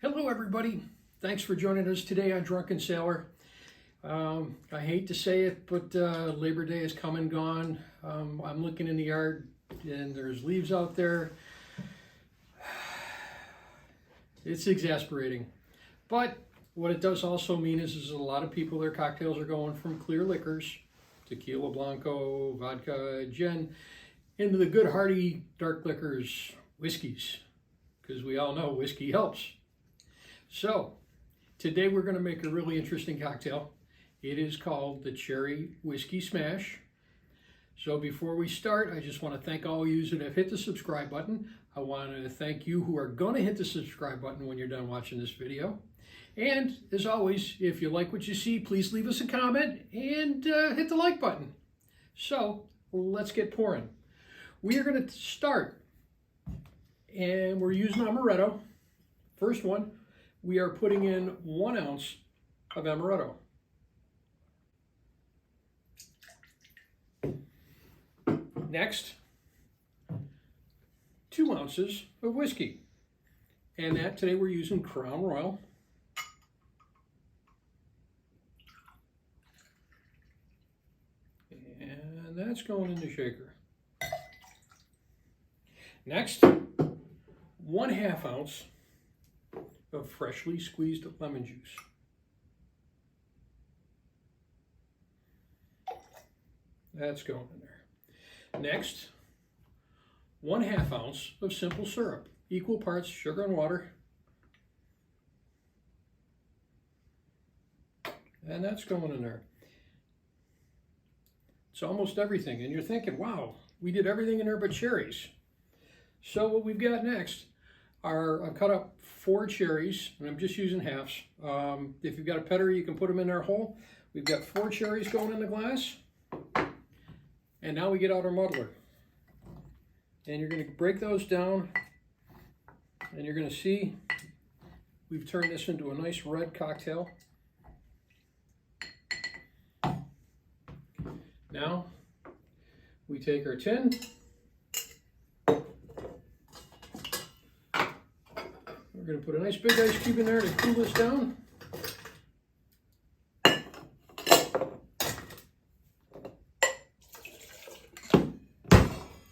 Hello everybody, thanks for joining us today on Drunken Sailor. I hate to say it, but Labor Day has come and gone. I'm looking in the yard and there's leaves out there. It's exasperating. But what it does also mean is a lot of people, their cocktails are going from clear liquors, tequila, blanco, vodka, gin, into the good hearty dark liquors, whiskeys, because we all know whiskey helps. So, today we're going to make a really interesting cocktail. It is called the Cherry Whiskey Smash. So before we start, I just want to thank all you that have hit the subscribe button. I want to thank you who are going to hit the subscribe button when you're done watching this video. And as always, if you like what you see, please leave us a comment and hit the like button. So, let's get pouring. We are going to start, and we're using Amaretto. First one. We are putting in 1 ounce of Amaretto. Next, 2 ounces of whiskey. And that today we're using Crown Royal. And that's going in the shaker. Next, 1/2 ounce of freshly squeezed lemon juice. That's going in there. Next, 1/2 ounce of simple syrup, equal parts sugar and water. And that's going in there. It's almost everything. And you're thinking, wow, we did everything in there but cherries. So what we've got next are, I've cut up 4 cherries, and I'm just using halves. If you've got a petter, you can put them in there whole. We've got 4 cherries going in the glass. And now we get out our muddler. And you're going to break those down, and you're going to see we've turned this into a nice red cocktail. Now, we take our tin. We're going to put a nice big ice cube in there to cool this down.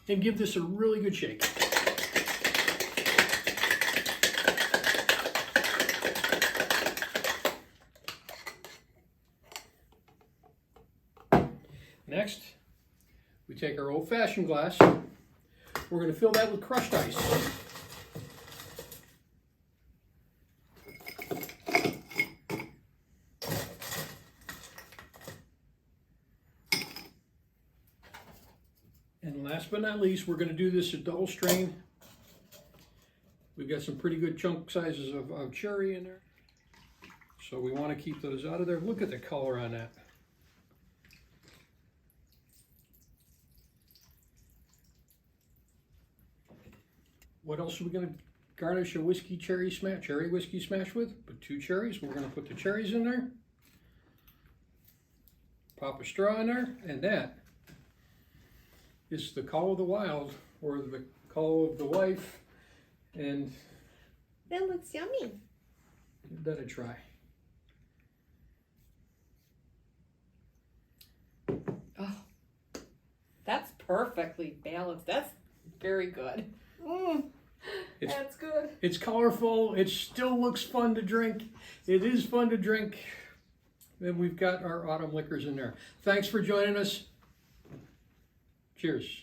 And give this a really good shake. Next, we take our old-fashioned glass. We're going to fill that with crushed ice. And last but not least, we're going to do this at double strain. We've got some pretty good chunk sizes of cherry in there. So we want to keep those out of there. Look at the color on that. What else are we going to garnish a cherry whiskey smash with? Put 2 cherries. We're going to put the cherries in there. Pop a straw in there, and that is the call of the wild, or the call of the wife, and that looks yummy. Give that a try. Oh, that's perfectly balanced. That's very good. That's good. It's colorful. It still looks fun to drink. It is fun to drink. And we've got our autumn liquors in there. Thanks for joining us. Cheers.